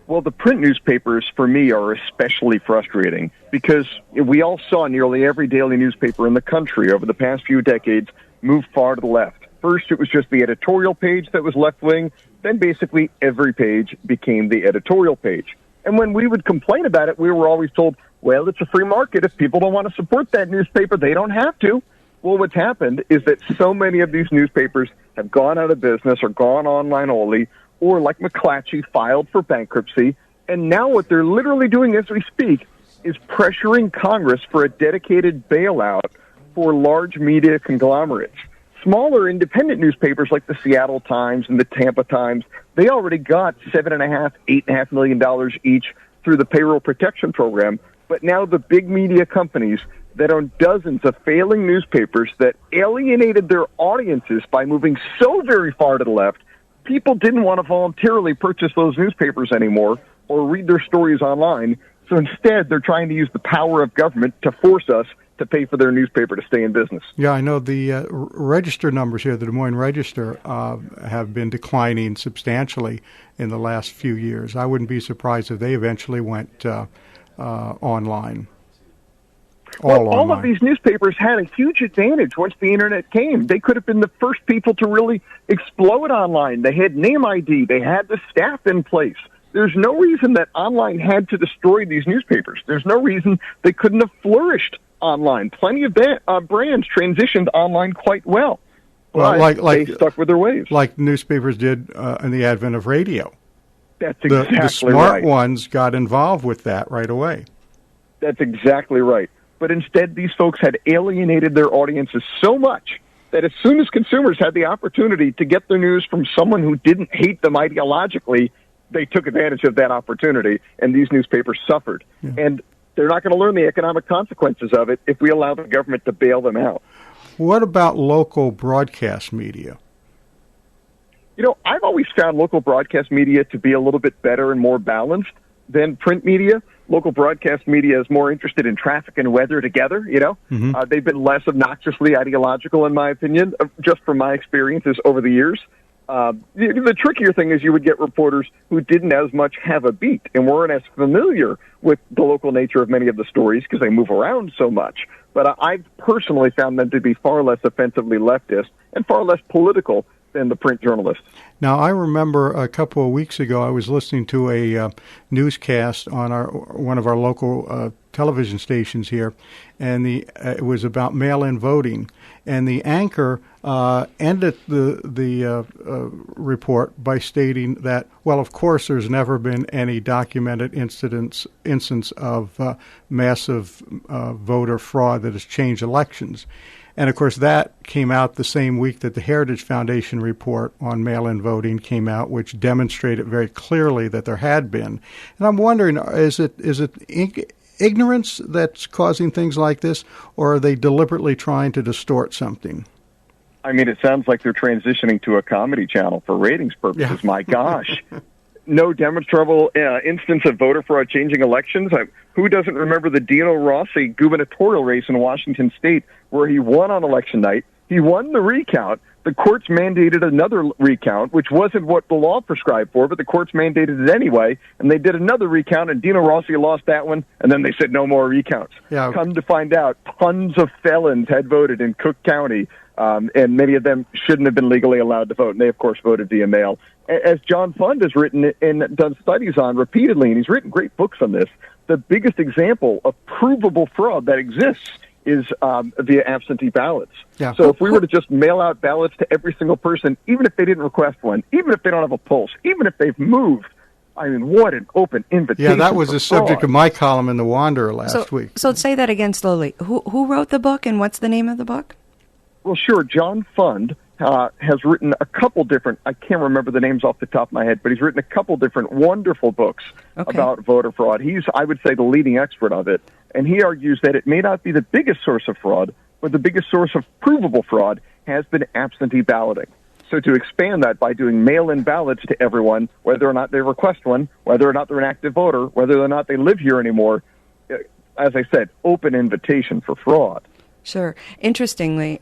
Speaker 14: Well, the print newspapers, for me, are especially frustrating because we all saw nearly every daily newspaper in the country over the past few decades move far to the left. First, it was just the editorial page that was left-wing. Then basically every page became the editorial page. And when we would complain about it, we were always told, well, it's a free market. If people don't want to support that newspaper, they don't have to. Well, what's happened is that so many of these newspapers have gone out of business or gone online only, or like McClatchy, filed for bankruptcy. And now what they're literally doing as we speak is pressuring Congress for a dedicated bailout for large media conglomerates. Smaller independent newspapers like the Seattle Times and the Tampa Times, they already got $7.5, $8.5 million each through the payroll protection program. But now the big media companies that own dozens of failing newspapers that alienated their audiences by moving so very far to the left, people didn't want to voluntarily purchase those newspapers anymore or read their stories online. So instead, they're trying to use the power of government to force us to pay for their newspaper to stay in business.
Speaker 2: Yeah, I know the register numbers here, the Des Moines Register, have been declining substantially in the last few years. I wouldn't be surprised if they eventually went online.
Speaker 14: All of these newspapers had a huge advantage once the Internet came. They could have been the first people to really explode online. They had name ID. They had the staff in place. There's no reason that online had to destroy these newspapers. There's no reason they couldn't have flourished online. Plenty of brands transitioned online quite well. But they stuck with their ways.
Speaker 2: Like newspapers did in the advent of radio.
Speaker 14: That's exactly right.
Speaker 2: The smart ones got involved with that right away.
Speaker 14: That's exactly right. But instead, these folks had alienated their audiences so much that as soon as consumers had the opportunity to get their news from someone who didn't hate them ideologically, they took advantage of that opportunity, and these newspapers suffered. Yeah. And they're not going to learn the economic consequences of it if we allow the government to bail them out.
Speaker 2: What about local broadcast media?
Speaker 14: You know, I've always found local broadcast media to be a little bit better and more balanced than print media. Local broadcast media is more interested in traffic and weather together, you know. Mm-hmm. They've been less obnoxiously ideological, in my opinion, just from my experiences over the years. The trickier thing is you would get reporters who didn't as much have a beat and weren't as familiar with the local nature of many of the stories because they move around so much. But I've personally found them to be far less offensively leftist and far less political than the print journalists.
Speaker 2: Now, I remember a couple of weeks ago I was listening to a newscast on one of our local television stations here, and it was about mail-in voting. And the anchor ended the report by stating that, well, of course, there's never been any documented instance of massive voter fraud that has changed elections. And, of course, that came out the same week that the Heritage Foundation report on mail-in voting came out, which demonstrated very clearly that there had been. And I'm wondering, is it ignorance that's causing things like this, or are they deliberately trying to distort something?
Speaker 14: I mean, it sounds like they're transitioning to a comedy channel for ratings purposes. Yeah. My gosh. No demonstrable instance of voter fraud changing elections. Who doesn't remember the Dino Rossi gubernatorial race in Washington State where he won on election night? He won the recount. The courts mandated another recount, which wasn't what the law prescribed for, but the courts mandated it anyway, and they did another recount, and Dino Rossi lost that one, and then they said no more recounts. Yeah. Come to find out, tons of felons had voted in Cook County, and many of them shouldn't have been legally allowed to vote, and they, of course, voted via mail. As John Fund has written and done studies on repeatedly, and he's written great books on this, the biggest example of provable fraud that exists is via absentee ballots. Yeah. So if we were to just mail out ballots to every single person, even if they didn't request one, even if they don't have a pulse, even if they've moved, I mean, what an open invitation.
Speaker 2: Yeah, that was the subject of my column in The Wanderer last week.
Speaker 4: So say that again slowly. Who wrote the book, and what's the name of the book?
Speaker 14: Well, sure. John Fund has written a couple different, I can't remember the names off the top of my head, but he's written a couple different wonderful books about voter fraud. He's, I would say, the leading expert of it. And he argues that it may not be the biggest source of fraud, but the biggest source of provable fraud has been absentee balloting. So to expand that by doing mail-in ballots to everyone, whether or not they request one, whether or not they're an active voter, whether or not they live here anymore, as I said, open invitation for fraud.
Speaker 4: Sure. Interestingly,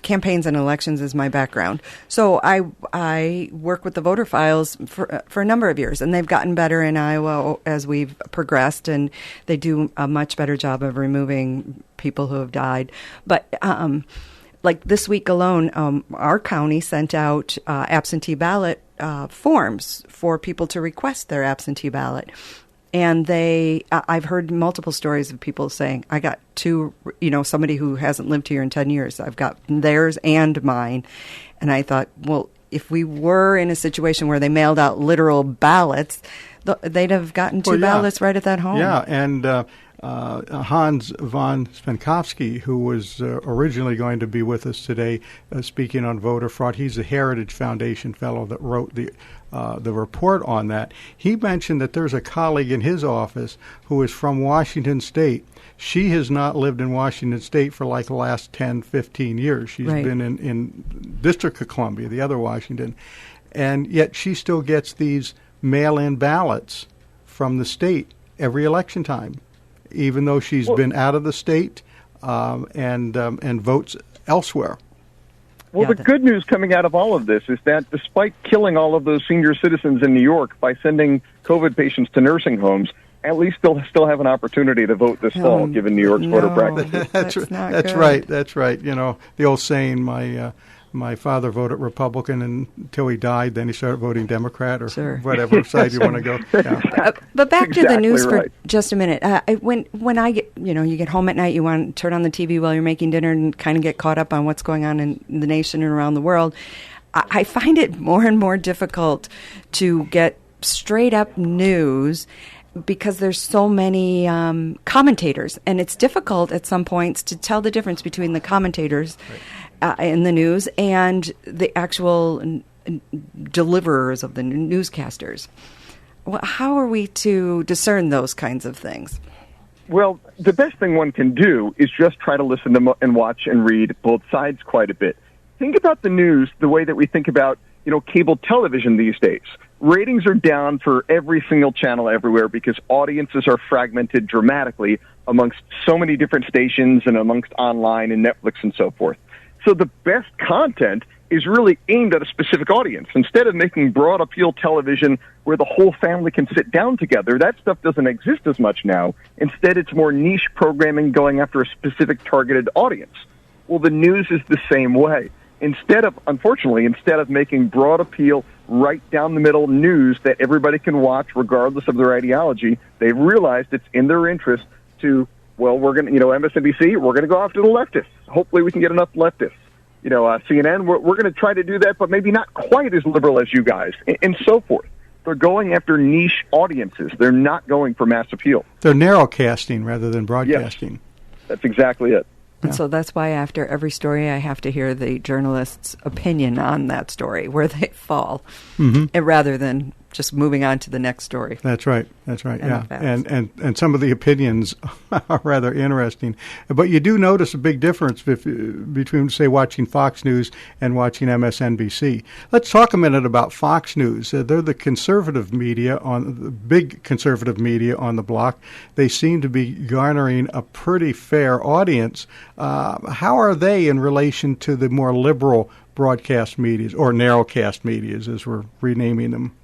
Speaker 4: campaigns and elections is my background. So I work with the voter files for a number of years, and they've gotten better in Iowa as we've progressed, and they do a much better job of removing people who have died. But like this week alone, our county sent out absentee ballot forms for people to request their absentee ballot. And I've heard multiple stories of people saying, I got somebody who hasn't lived here in 10 years. I've got theirs and mine. And I thought, well, if we were in a situation where they mailed out literal ballots, they'd have gotten two ballots right at that home.
Speaker 2: Yeah, and Hans von Spankowski, who was originally going to be with us today speaking on voter fraud, he's a Heritage Foundation fellow that wrote the report on that. He mentioned that there's a colleague in his office who is from Washington State. She has not lived in Washington State for like the last 10, 15 years. She's been in District of Columbia, the other Washington, and yet she still gets these mail-in ballots from the state every election time, even though she's been out of the state and votes elsewhere.
Speaker 14: Well, the good news coming out of all of this is that despite killing all of those senior citizens in New York by sending COVID patients to nursing homes, at least they'll still have an opportunity to vote this fall, given New York's voter practice.
Speaker 2: That's right. That's right. You know, the old saying, my father voted Republican until he died, then he started voting Democrat or whatever side you want to go. Yeah.
Speaker 4: But back to the news for just a minute. When I get, you get home at night, you want to turn on the TV while you're making dinner and kind of get caught up on what's going on in the nation and around the world. I find it more and more difficult to get straight up news because there's so many commentators, and it's difficult at some points to tell the difference between the commentators in the news and the actual deliverers of the newscasters. Well, how are we to discern those kinds of things?
Speaker 14: Well, the best thing one can do is just try to listen to and watch and read both sides quite a bit. Think about the news the way that we think about, cable television these days. Ratings are down for every single channel everywhere because audiences are fragmented dramatically amongst so many different stations and amongst online and Netflix and so forth. So the best content is really aimed at a specific audience. Instead of making broad appeal television where the whole family can sit down together, that stuff doesn't exist as much now. Instead, it's more niche programming going after a specific targeted audience. Well, the news is the same way. Instead of making broad appeal, right down the middle news that everybody can watch regardless of their ideology, they've realized it's in their interest to, we're going to, MSNBC, we're going to go after the leftists. Hopefully we can get enough leftists. CNN, we're going to try to do that, but maybe not quite as liberal as you guys, and so forth. They're going after niche audiences. They're not going for mass appeal.
Speaker 2: They're narrowcasting rather than broadcasting.
Speaker 14: Yes, that's exactly it.
Speaker 4: And so that's why after every story I have to hear the journalist's opinion on that story, where they fall, rather than just moving on to the next story.
Speaker 2: That's right. Yeah. And some of the opinions are rather interesting. But you do notice a big difference between, say, watching Fox News and watching MSNBC. Let's talk a minute about Fox News. They're the conservative media, the big conservative media on the block. They seem to be garnering a pretty fair audience. How are they in relation to the more liberal broadcast medias, or narrowcast medias, as we're renaming them?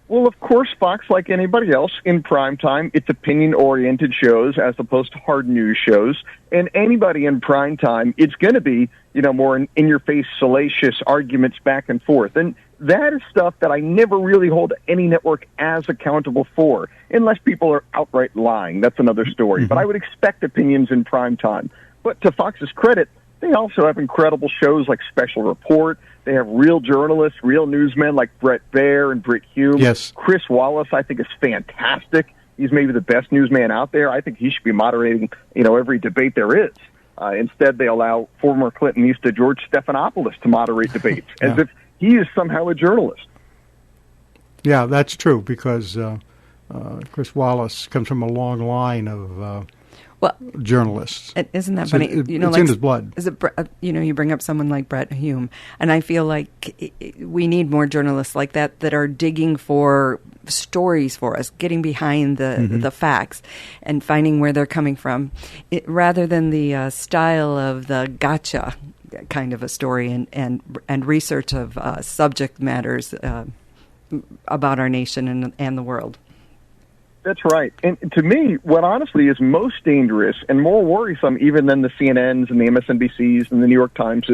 Speaker 14: Well, of course, Fox, like anybody else, in prime time, it's opinion-oriented shows as opposed to hard news shows. And anybody in prime time, it's going to be, more in-your-face, salacious arguments back and forth. And that is stuff that I never really hold any network as accountable for, unless people are outright lying. That's another story. But I would expect opinions in prime time. But to Fox's credit, they also have incredible shows like Special Report. They have real journalists, real newsmen like Brett Baer and Britt Hume.
Speaker 2: Yes.
Speaker 14: Chris Wallace, I think, is fantastic. He's maybe the best newsman out there. I think he should be moderating, every debate there is. Instead, they allow former Clintonista George Stephanopoulos to moderate debates, as if he is somehow a journalist.
Speaker 2: Yeah, that's true, because Chris Wallace comes from a long line of journalists.
Speaker 4: Isn't that
Speaker 2: So
Speaker 4: funny?
Speaker 2: it's in his blood.
Speaker 4: Is it, you bring up someone like Brett Hume, and I feel like we need more journalists like that are digging for stories for us, getting behind the facts and finding where they're coming from, rather than the style of the gotcha kind of a story and research of subject matters about our nation and the world.
Speaker 14: That's right. And to me, what honestly is most dangerous and more worrisome even than the CNNs and the MSNBCs and the New York Times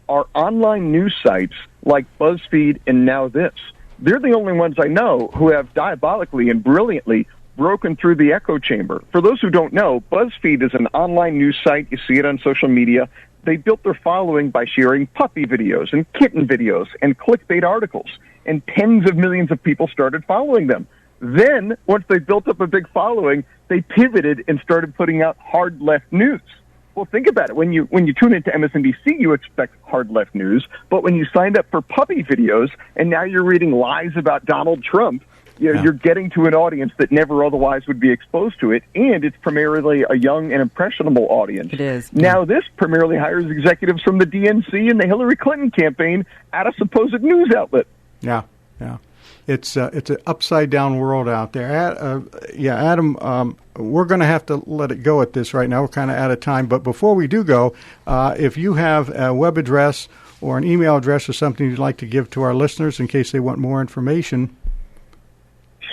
Speaker 14: are online news sites like BuzzFeed and Now This. They're the only ones I know who have diabolically and brilliantly broken through the echo chamber. For those who don't know, BuzzFeed is an online news site. You see it on social media. They built their following by sharing puppy videos and kitten videos and clickbait articles, and tens of millions of people started following them. Then, once they built up a big following, they pivoted and started putting out hard left news. Well, think about it. When you tune into MSNBC, you expect hard left news, but when you signed up for puppy videos and now you're reading lies about Donald Trump, you're getting to an audience that never otherwise would be exposed to it, and it's primarily a young and impressionable audience.
Speaker 4: It is.
Speaker 14: Now this primarily hires executives from the DNC and the Hillary Clinton campaign at a supposed news outlet.
Speaker 2: Yeah. It's an upside-down world out there. Adam, we're going to have to let it go at this right now. We're kind of out of time. But before we do go, if you have a web address or an email address or something you'd like to give to our listeners in case they want more information.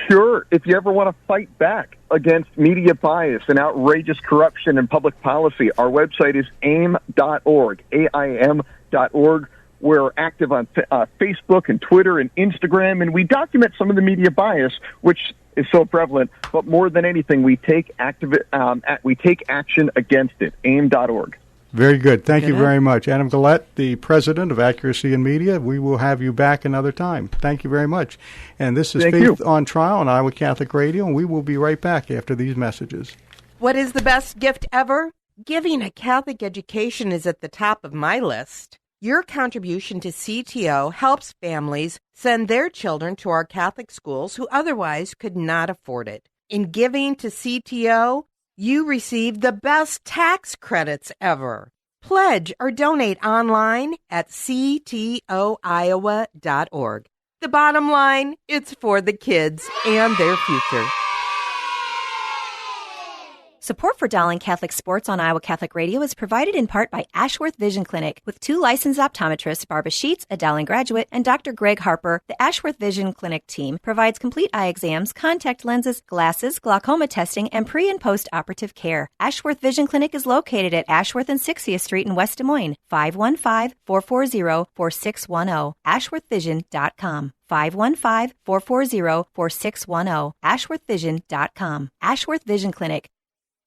Speaker 14: Sure. If you ever want to fight back against media bias and outrageous corruption in public policy, our website is aim.org, AIM.org. We're active on Facebook and Twitter and Instagram, and we document some of the media bias, which is so prevalent. But more than anything, we take action against it. AIM.org.
Speaker 2: Very good. Thank you very much. Adam Guillette, the president of Accuracy in Media. We will have you back another time. Thank you very much. And this is Faith on Trial on Iowa Catholic Radio, and we will be right back after these messages.
Speaker 8: What is the best gift ever? Giving a Catholic education is at the top of my list. Your contribution to CTO helps families send their children to our Catholic schools who otherwise could not afford it. In giving to CTO, you receive the best tax credits ever. Pledge or donate online at ctoiowa.org. The bottom line, it's for the kids and their future.
Speaker 9: Support for Dowling Catholic Sports on Iowa Catholic Radio is provided in part by Ashworth Vision Clinic. With 2 licensed optometrists, Barbara Sheets, a Dowling graduate, and Dr. Greg Harper, the Ashworth Vision Clinic team provides complete eye exams, contact lenses, glasses, glaucoma testing, and pre- and post-operative care. Ashworth Vision Clinic is located at Ashworth and 60th Street in West Des Moines, 515-440-4610, ashworthvision.com. 515-440-4610, ashworthvision.com. Ashworth Vision Clinic.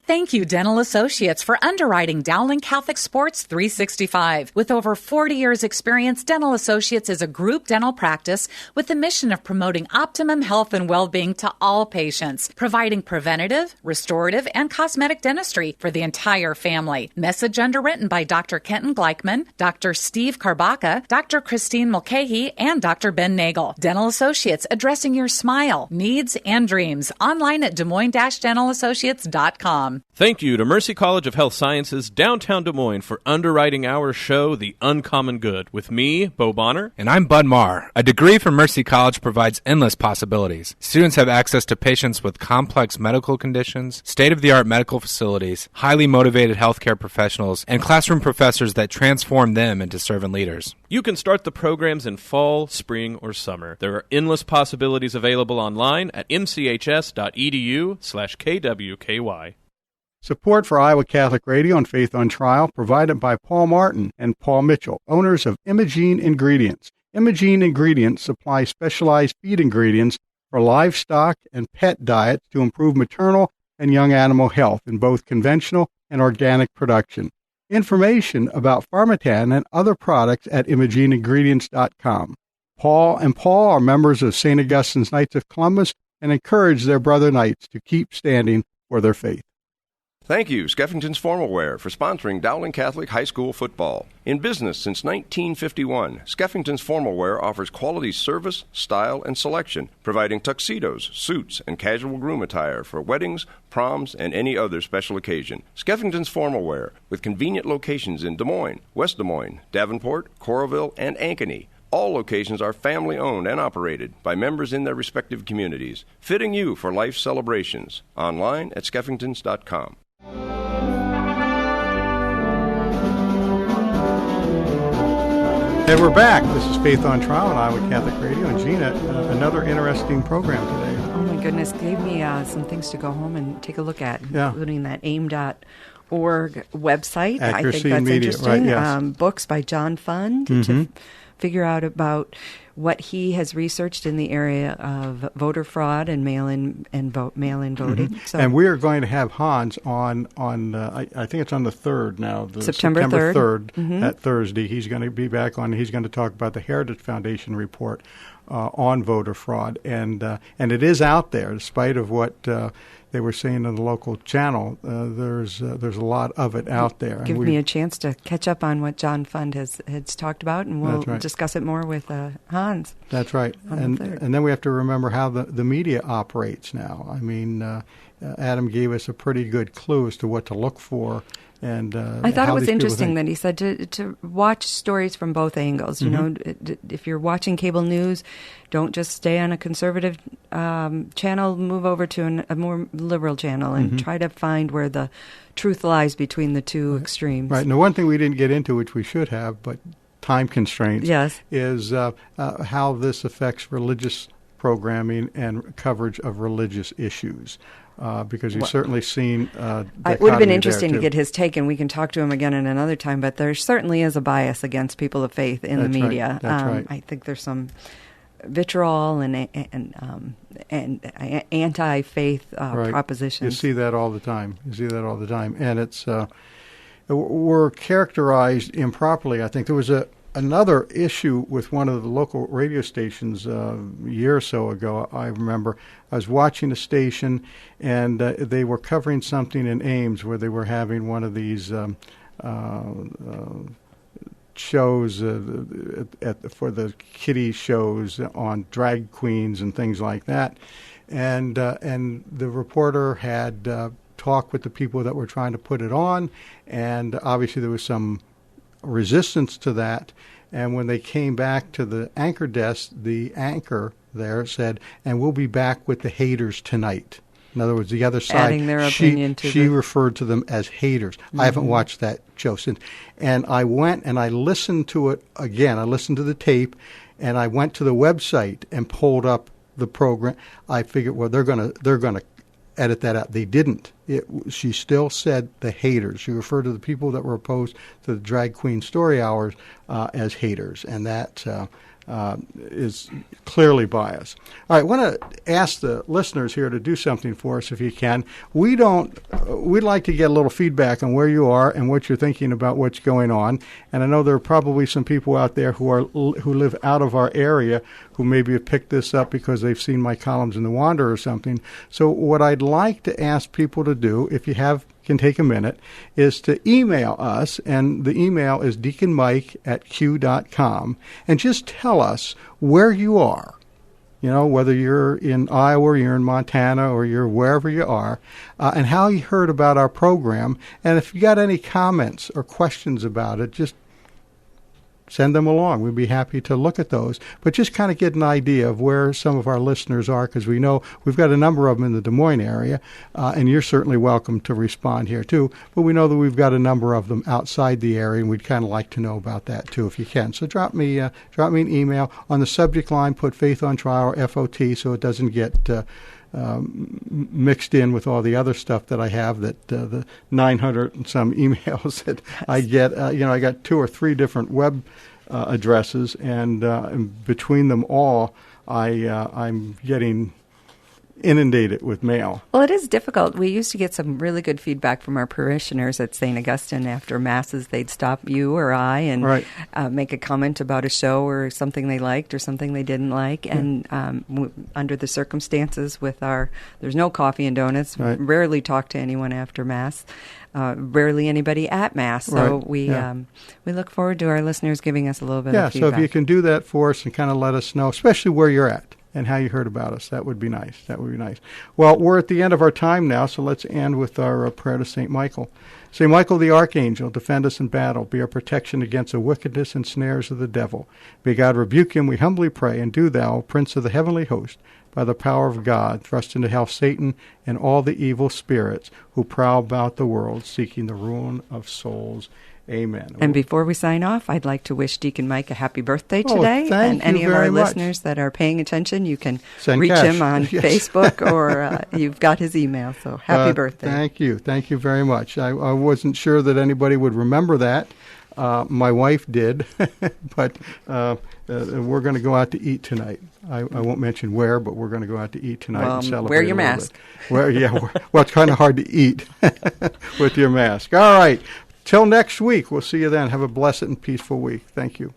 Speaker 12: Thank you, Dental Associates, for underwriting Dowling Catholic Sports 365. With over 40 years' experience, Dental Associates is a group dental practice with the mission of promoting optimum health and well-being to all patients, providing preventative, restorative, and cosmetic dentistry for the entire family. Message underwritten by Dr. Kenton Gleichman, Dr. Steve Karbaka, Dr. Christine Mulcahy, and Dr. Ben Nagel. Dental Associates, addressing your smile, needs, and dreams. Online at DesMoines-DentalAssociates.com.
Speaker 15: Thank you to Mercy College of Health Sciences, downtown Des Moines, for underwriting our show, The Uncommon Good, with me, Bo Bonner.
Speaker 16: And I'm Bud Marr. A degree from Mercy College provides endless possibilities. Students have access to patients with complex medical conditions, state-of-the-art medical facilities, highly motivated healthcare professionals, and classroom professors that transform them into servant leaders.
Speaker 15: You can start the programs in fall, spring, or summer. There are endless possibilities available online at mchs.edu/kwky.
Speaker 2: Support for Iowa Catholic Radio and Faith on Trial provided by Paul Martin and Paul Mitchell, owners of Imogene Ingredients. Imogene Ingredients supply specialized feed ingredients for livestock and pet diets to improve maternal and young animal health in both conventional and organic production. Information about Pharmatan and other products at ImogeneIngredients.com. Paul and Paul are members of St. Augustine's Knights of Columbus and encourage their brother knights to keep standing for their faith.
Speaker 17: Thank you, Skeffington's Formal Wear, for sponsoring Dowling Catholic High School football. In business since 1951, Skeffington's Formal Wear offers quality service, style, and selection, providing tuxedos, suits, and casual groom attire for weddings, proms, and any other special occasion. Skeffington's Formal Wear, with convenient locations in Des Moines, West Des Moines, Davenport, Coralville, and Ankeny. All locations are family-owned and operated by members in their respective communities, fitting you for life celebrations. Online at skeffingtons.com.
Speaker 2: And we're back. This is Faith on Trial on Iowa Catholic Radio. And Gina, another interesting program today.
Speaker 4: Oh, my goodness. Gave me some things to go home and take a look at, including that aim.org website.
Speaker 2: Accuracy
Speaker 4: I think that's
Speaker 2: Media,
Speaker 4: interesting.
Speaker 2: right, yes.
Speaker 4: Books by John Fund to figure out about what he has researched in the area of voter fraud and mail-in voting. So,
Speaker 2: and we are going to have Hans on I think it's on the 3rd now.
Speaker 4: September 3rd.
Speaker 2: That Thursday. He's going to be back on. He's going to talk about the Heritage Foundation report on voter fraud. And it is out there, despite of what they were saying on the local channel. There's a lot of it out there.
Speaker 4: Give me a chance to catch up on what John Fund has talked about, and we'll discuss it more with Hans.
Speaker 2: That's right. And then we have to remember how the media operates now. I mean, Adam gave us a pretty good clue as to what to look for. And
Speaker 4: I thought it was interesting that he said to watch stories from both angles. You know, if you're watching cable news, don't just stay on a conservative channel. Move over to a more liberal channel and try to find where the truth lies between the two extremes.
Speaker 2: Right. Now, one thing we didn't get into, which we should have, but time constraints, is how this affects religious programming and coverage of religious issues. Because you've certainly seen
Speaker 4: it would have been interesting to get his take, and we can talk to him again in another time, but there certainly is a bias against people of faith in the media.
Speaker 2: That's right.
Speaker 4: I think there's some vitriol and anti-faith propositions.
Speaker 2: You see that all the time. And it's we're characterized improperly. I think there was another issue with one of the local radio stations a year or so ago. I remember I was watching a station, and they were covering something in Ames where they were having one of these shows for the kiddie shows on drag queens and things like that. And the reporter had talked with the people that were trying to put it on, and obviously there was some resistance to that. And when they came back to the anchor desk, the anchor there said, "And we'll be back with the haters tonight." In other words, the other side,
Speaker 4: adding their opinion to
Speaker 2: she referred to them as haters. I haven't watched that show since. And I went and I listened to it again. I listened to the tape, and I went to the website and pulled up the program. I figured, well, they're gonna edit that out. They didn't. She still said the haters. She referred to the people that were opposed to the drag queen story hours as haters, and that is clearly biased. All right, I want to ask the listeners here to do something for us if you can. We'd like to get a little feedback on where you are and what you're thinking about what's going on. And I know there are probably some people out there who live out of our area who maybe have picked this up because they've seen my columns in the Wanderer or something. So what I'd like to ask people to do, if you can take a minute, is to email us, and the email is deaconmike@q.com, and just tell us where you are. You know, whether you're in Iowa, or you're in Montana, or you're wherever you are, and how you heard about our program. And if you got any comments or questions about it, just send them along. We'd be happy to look at those. But just kind of get an idea of where some of our listeners are, because we know we've got a number of them in the Des Moines area, and you're certainly welcome to respond here too. But we know that we've got a number of them outside the area, and we'd kind of like to know about that too if you can. So drop me an email. On the subject line, put Faith on Trial or FOT so it doesn't get mixed in with all the other stuff that I have, that the 900 and some emails that I get. I got 2 or 3 different web addresses, and between them all, I'm getting inundate it with mail.
Speaker 4: Well, it is difficult. We used to get some really good feedback from our parishioners at St. Augustine after Masses. They'd stop you or I and make a comment about a show or something they liked or something they didn't like. And under the circumstances there's no coffee and donuts, rarely talk to anyone after Mass. Rarely anybody at Mass. So we look forward to our listeners giving us a little bit of feedback.
Speaker 2: So if you can do that for us and kind of let us know, especially where you're at and how you heard about us, that would be nice. Well, we're at the end of our time now, so let's end with our prayer to St. Michael. St. Michael the Archangel, defend us in battle. Be our protection against the wickedness and snares of the devil. May God rebuke him, we humbly pray, and do thou, Prince of the heavenly host, by the power of God, thrust into hell Satan and all the evil spirits who prowl about the world, seeking the ruin of souls. Amen.
Speaker 4: And before we sign off, I'd like to wish Deacon Mike a happy birthday today. And any of our listeners that are paying attention, you can reach him on Facebook or you've got his email. So happy birthday.
Speaker 2: Thank you. Thank you very much. I wasn't sure that anybody would remember that. My wife did, but we're going to go out to eat tonight. I won't mention where, but we're going to go out to eat tonight and celebrate.
Speaker 4: Wear your mask.
Speaker 2: Well, it's kind of hard to eat with your mask. All right. Till next week. We'll see you then. Have a blessed and peaceful week. Thank you.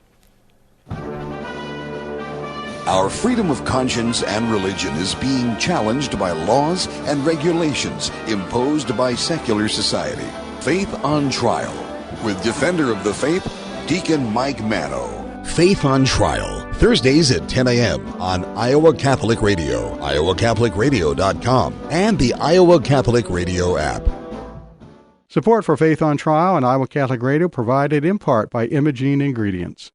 Speaker 1: Our freedom of conscience and religion is being challenged by laws and regulations imposed by secular society. Faith on Trial, with Defender of the Faith, Deacon Mike Mano. Faith on Trial, Thursdays at 10 a.m. on Iowa Catholic Radio, iowacatholicradio.com, and the Iowa Catholic Radio app.
Speaker 2: Support for Faith on Trial and Iowa Catholic Radio provided in part by Imogene Ingredients.